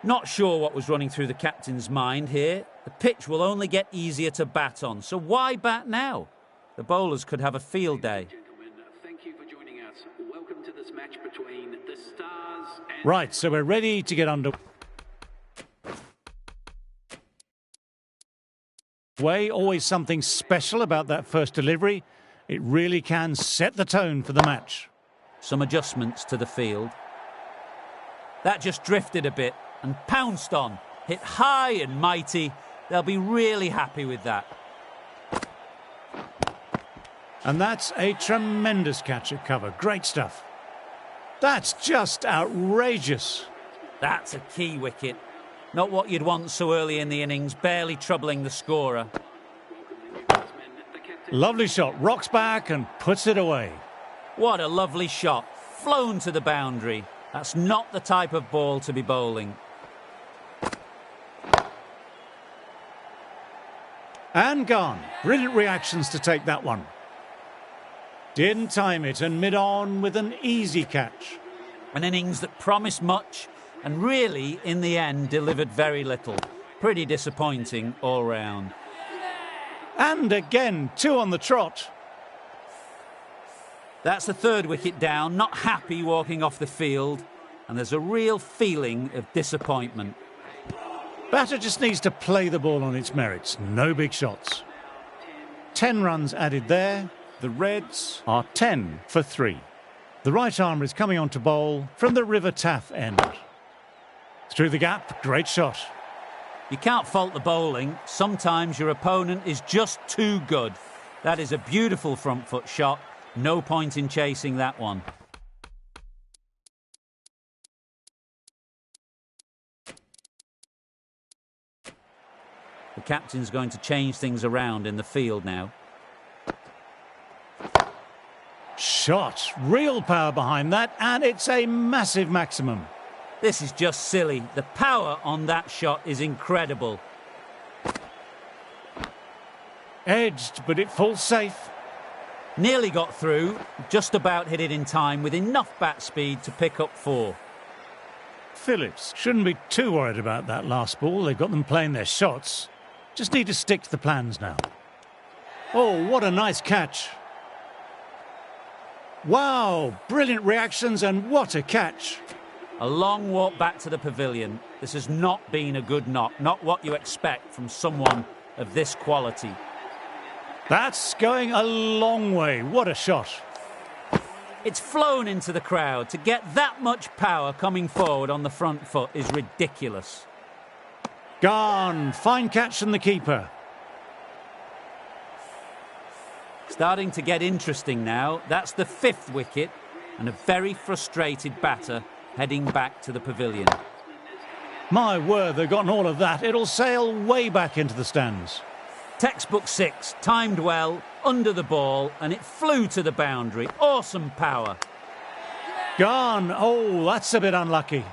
Not sure what was running through the captain's mind here. The pitch will only get easier to bat on, so why bat now? The bowlers could have a field day. Thank you for joining us. Welcome to this match between the Stars and... Right, so we're ready to get underway. Always something special about that first delivery. It really can set the tone for the match. Some adjustments to the field. That just drifted a bit and pounced on. Hit high and mighty. They'll be really happy with that. And that's a tremendous catch at cover. Great stuff. That's just outrageous. That's a key wicket. Not what you'd want so early in the innings, barely troubling the scorer. Lovely shot. Rocks back and puts it away. What a lovely shot. Flown to the boundary. That's not the type of ball to be bowling. And gone. Brilliant reactions to take that one. Didn't time it and mid-on with an easy catch. An innings that promised much and really, in the end, delivered very little. Pretty disappointing all round. And again, 2 on the trot. That's the 3rd wicket down, not happy walking off the field, and there's a real feeling of disappointment. Batter just needs to play the ball on its merits, no big shots. 10 runs added there, the Reds are 10 for 3. The right arm is coming on to bowl from the River Taff end. Through the gap, great shot. You can't fault the bowling, sometimes your opponent is just too good. That is a beautiful front foot shot. No point in chasing that one. The captain's going to change things around in the field now. Shot. Real power behind that, and it's a massive maximum. This is just silly. The power on that shot is incredible. Edged, but it falls safe. Nearly got through, just about hit it in time with enough bat speed to pick up 4. Phillips shouldn't be too worried about that last ball. They've got them playing their shots. Just need to stick to the plans now. Oh, what a nice catch. Wow, brilliant reactions and what a catch. A long walk back to the pavilion. This has not been a good knock, not what you expect from someone of this quality. That's going a long way. What a shot. It's flown into the crowd. To get that much power coming forward on the front foot is ridiculous. Gone. Fine catch from the keeper. Starting to get interesting now. That's the 5th wicket and a very frustrated batter heading back to the pavilion. My word, they've gotten all of that. It'll sail way back into the stands. Textbook 6, timed well, under the ball, and it flew to the boundary. Awesome power. Gone. Oh, that's a bit unlucky.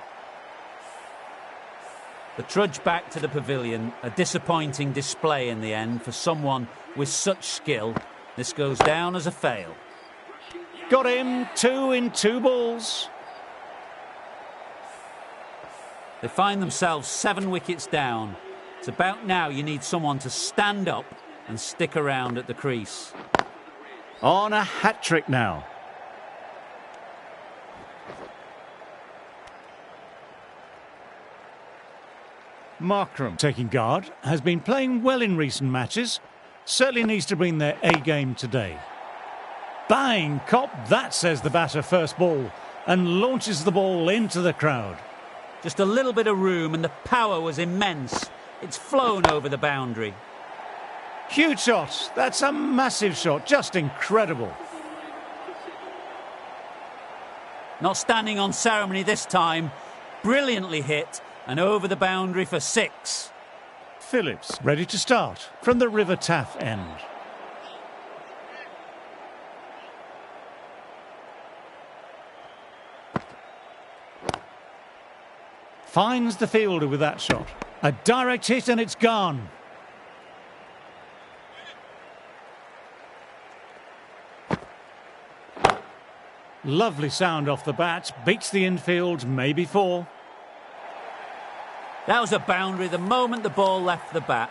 The trudge back to the pavilion, a disappointing display in the end for someone with such skill. This goes down as a fail. Got him. 2 in 2 balls. They find themselves 7 wickets down. It's about now you need someone to stand up and stick around at the crease. On a hat-trick now. Markram, taking guard, has been playing well in recent matches. Certainly needs to bring their A-game today. Bang! Cop, that says the batter first ball, and launches the ball into the crowd. Just a little bit of room and the power was immense. It's flown over the boundary. Huge shot. That's a massive shot. Just incredible. Not standing on ceremony this time. Brilliantly hit and over the boundary for 6. Phillips ready to start from the River Taff end. Finds the fielder with that shot. A direct hit and it's gone. Lovely sound off the bat. Beats the infield, maybe 4. That was a boundary the moment the ball left the bat.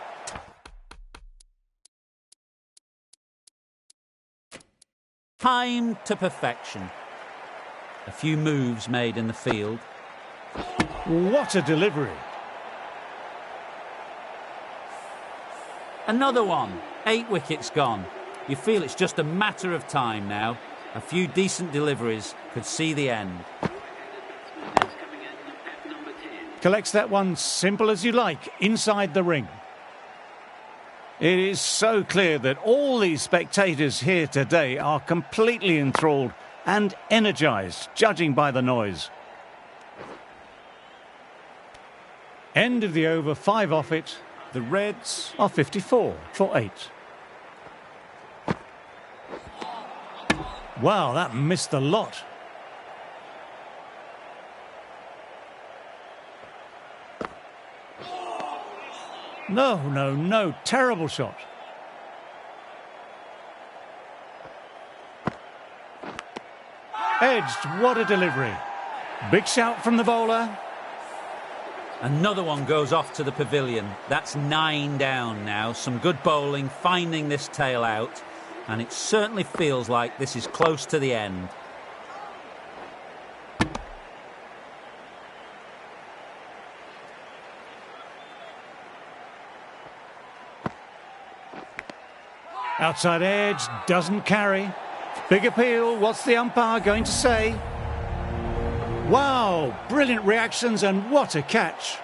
Timed to perfection. A few moves made in the field. What a delivery. Another one. 8 wickets gone. You feel it's just a matter of time now. A few decent deliveries could see the end. Collects that one simple as you like, inside the ring. It is so clear that all these spectators here today are completely enthralled and energised, judging by the noise. End of the over, 5 off it. The Reds are 54 for 8. Wow, that missed the lot. No, terrible shot. Edged, what a delivery. Big shout from the bowler. Another one goes off to the pavilion. That's 9 down now. Some good bowling, finding this tail out. And it certainly feels like this is close to the end. Outside edge, doesn't carry. Big appeal, what's the umpire going to say? Wow, brilliant reactions and what a catch.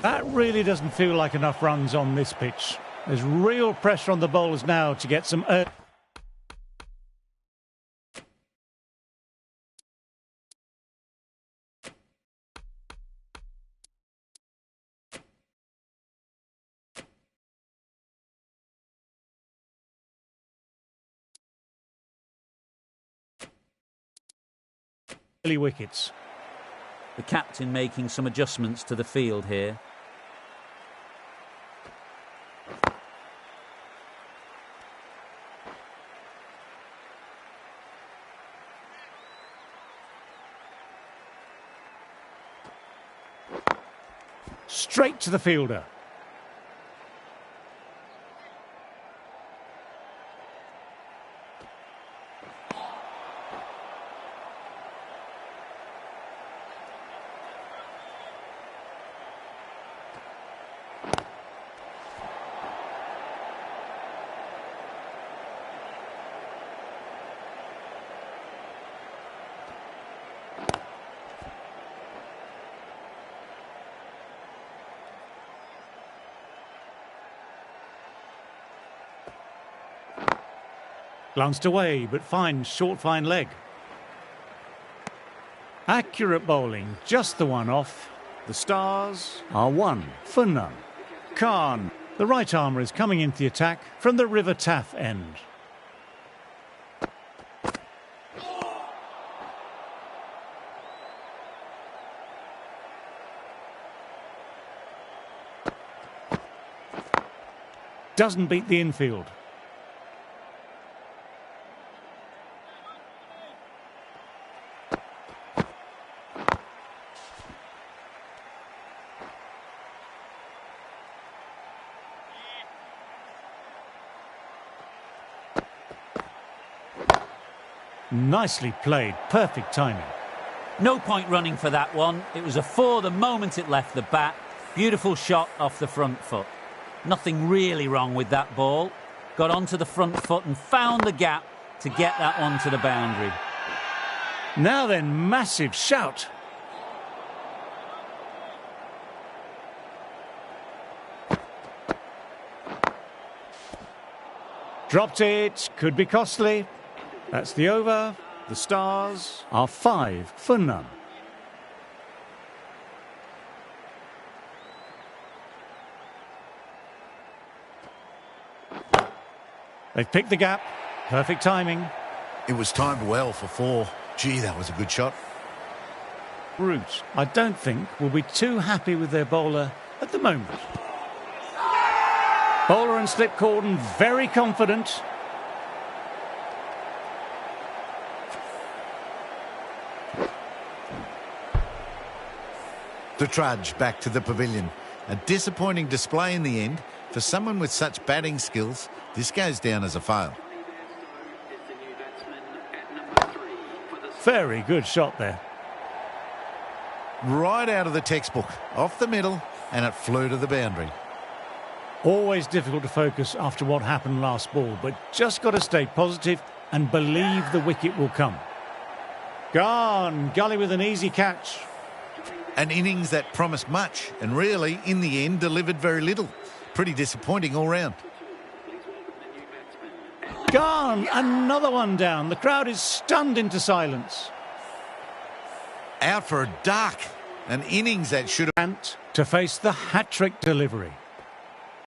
That really doesn't feel like enough runs on this pitch. There's real pressure on the bowlers now to get some early wickets. The captain making some adjustments to the field here. Straight to the fielder. Glanced away, but finds short fine leg. Accurate bowling, just the one off. The Stars are 1 for none. Khan, the right armour, is coming into the attack from the River Taff end. Doesn't beat the infield. Nicely played, perfect timing. No point running for that one. It was a 4 the moment it left the bat. Beautiful shot off the front foot. Nothing really wrong with that ball. Got onto the front foot and found the gap to get that one to the boundary. Now then, massive shout. Dropped it, could be costly. That's the over. The Stars are 5 for none. They've picked the gap. Perfect timing. It was timed well for 4. Gee, that was a good shot. Root, I don't think, will be too happy with their bowler at the moment. Bowler and slip cordon, very confident. The trudge back to the pavilion. A disappointing display in the end. For someone with such batting skills, this goes down as a fail. Very good shot there. Right out of the textbook, off the middle, and it flew to the boundary. Always difficult to focus after what happened last ball, but just got to stay positive and believe the wicket will come. Gone. Gully with an easy catch. An innings that promised much and really, in the end, delivered very little. Pretty disappointing all round. Gone. Another one down. The crowd is stunned into silence. Out for a duck. An innings that should have... And to face the hat-trick delivery.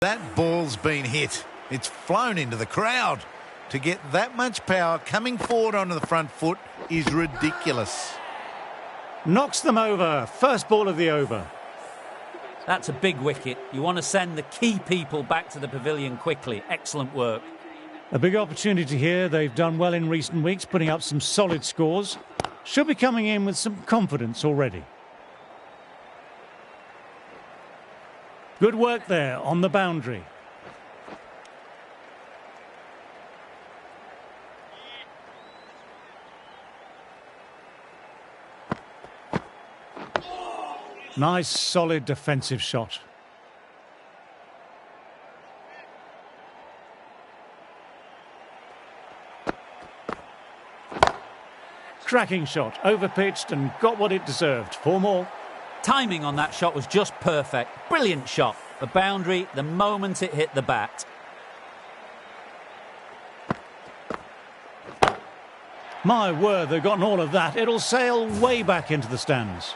That ball's been hit. It's flown into the crowd. To get that much power coming forward onto the front foot is ridiculous. Knocks them over. First ball of the over. That's a big wicket. You want to send the key people back to the pavilion quickly. Excellent work. A big opportunity here. They've done well in recent weeks, putting up some solid scores. Should be coming in with some confidence already. Good work there on the boundary. Nice, solid defensive shot. Cracking shot, overpitched and got what it deserved. 4 more. Timing on that shot was just perfect. Brilliant shot. The boundary the moment it hit the bat. My word, they've gotten all of that. It'll sail way back into the stands.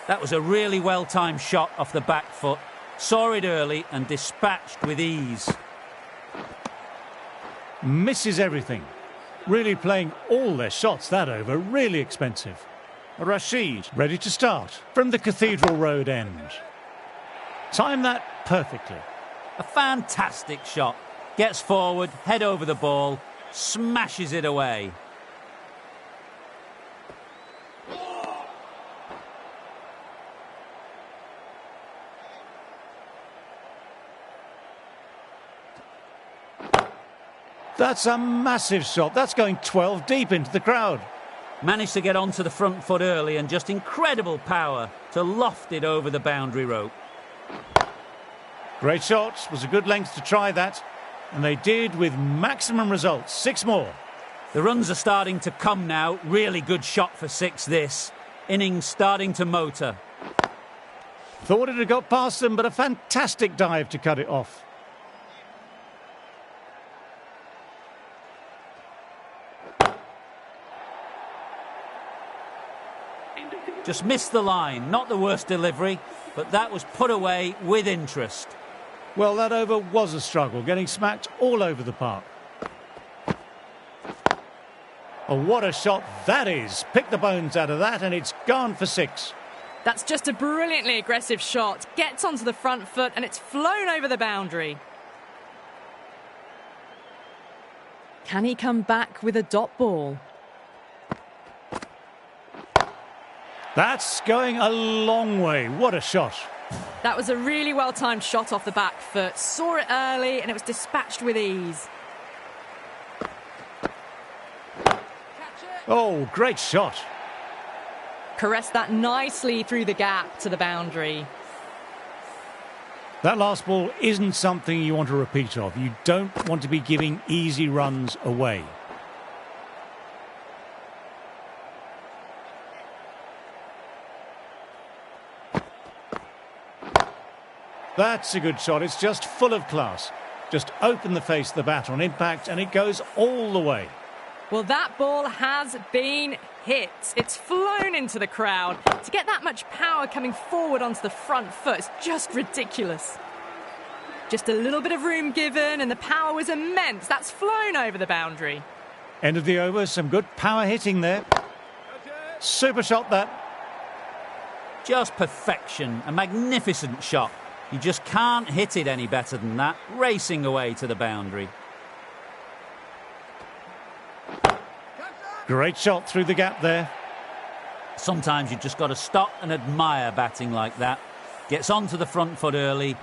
That was a really well-timed shot off the back foot. Saw it early and dispatched with ease. Misses everything. Really playing all their shots that over. Really expensive. Rashid ready to start from the Cathedral Road end. Timed that perfectly. A fantastic shot. Gets forward, head over the ball, smashes it away. That's a massive shot. That's going 12 deep into the crowd. Managed to get onto the front foot early and just incredible power to loft it over the boundary rope. Great shot. Was a good length to try that. And they did with maximum results. 6 more. The runs are starting to come now. Really good shot for 6 this. Innings starting to motor. Thought it had got past them, but a fantastic dive to cut it off. Just missed the line. Not the worst delivery, but that was put away with interest. Well, that over was a struggle, getting smacked all over the park. Oh, what a shot that is. Pick the bones out of that and it's gone for 6. That's just a brilliantly aggressive shot. Gets onto the front foot and it's flown over the boundary. Can he come back with a dot ball? That's going a long way. What a shot. That was a really well-timed shot off the back foot. Saw it early and it was dispatched with ease. Oh, great shot. Caressed that nicely through the gap to the boundary. That last ball isn't something you want to repeat of. You don't want to be giving easy runs away. That's a good shot. It's just full of class. Just open the face of the bat on impact and it goes all the way. Well, that ball has been hit. It's flown into the crowd. To get that much power coming forward onto the front foot is just ridiculous. Just a little bit of room given and the power was immense. That's flown over the boundary. End of the over. Some good power hitting there. Super shot that. Just perfection. A magnificent shot. You just can't hit it any better than that, racing away to the boundary. Great shot through the gap there. Sometimes you've just got to stop and admire batting like that. Gets onto the front foot early.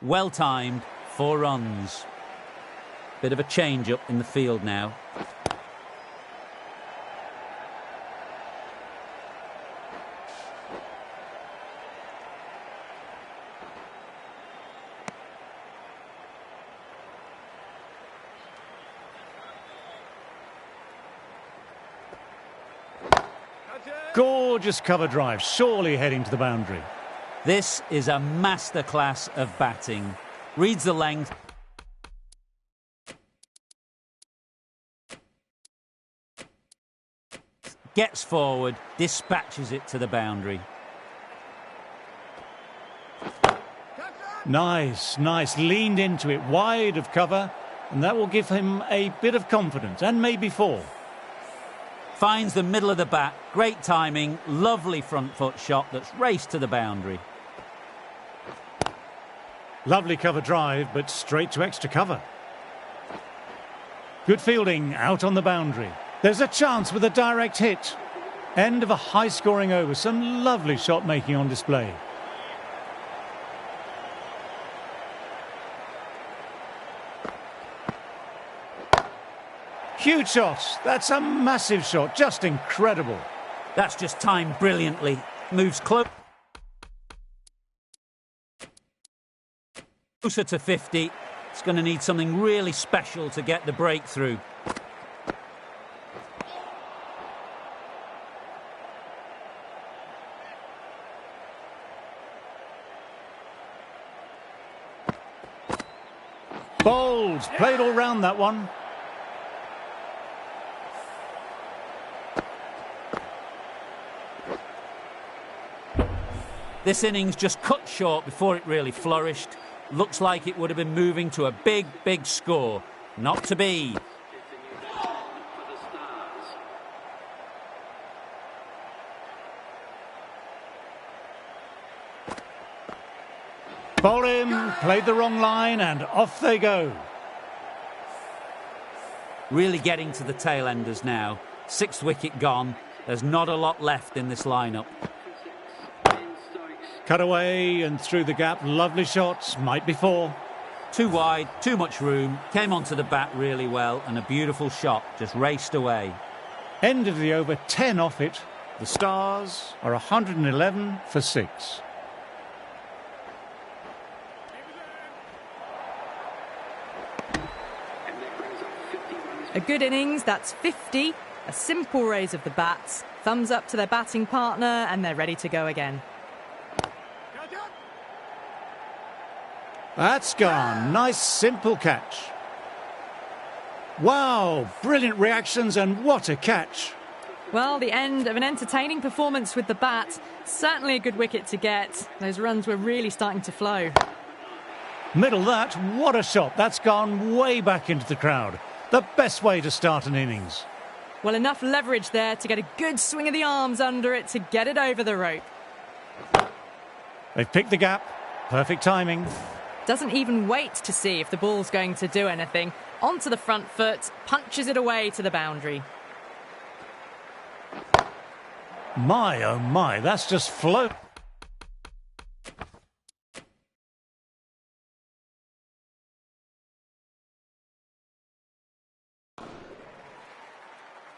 Well timed, 4 runs. Bit of a change up in the field now. Gorgeous cover drive, surely heading to the boundary. This is a masterclass of batting. Reads the length. Gets forward, dispatches it to the boundary. Nice, leaned into it, wide of cover, and that will give him a bit of confidence, and maybe 4. Finds the middle of the bat, great timing, lovely front foot shot that's raced to the boundary. Lovely cover drive, but straight to extra cover. Good fielding, out on the boundary. There's a chance with a direct hit. End of a high-scoring over, some lovely shot making on display. Huge shot. That's a massive shot. Just incredible. That's just timed brilliantly. Moves closer to 50. It's going to need something really special to get the breakthrough. Bowled. Played all round that one. This innings just cut short before it really flourished. Looks like it would have been moving to a big, big score. Not to be. It's a new day for the Stars. Bowl him, played the wrong line, and off they go. Really getting to the tail enders now. 6th wicket gone. There's not a lot left in this lineup. Cut away and through the gap. Lovely shots, might be 4. Too wide, too much room. Came onto the bat really well, and a beautiful shot just raced away. End of the over, 10 off it. The Stars are 111 for 6. A good innings, that's 50. A simple raise of the bats. Thumbs up to their batting partner, and they're ready to go again. That's gone. Nice, simple catch. Wow, brilliant reactions, and what a catch. Well, the end of an entertaining performance with the bat. Certainly a good wicket to get. Those runs were really starting to flow. Middle that, what a shot. That's gone way back into the crowd. The best way to start an innings. Well, enough leverage there to get a good swing of the arms under it to get it over the rope. They've picked the gap. Perfect timing. Doesn't even wait to see if the ball's going to do anything. Onto the front foot, punches it away to the boundary. My, oh my, that's just float.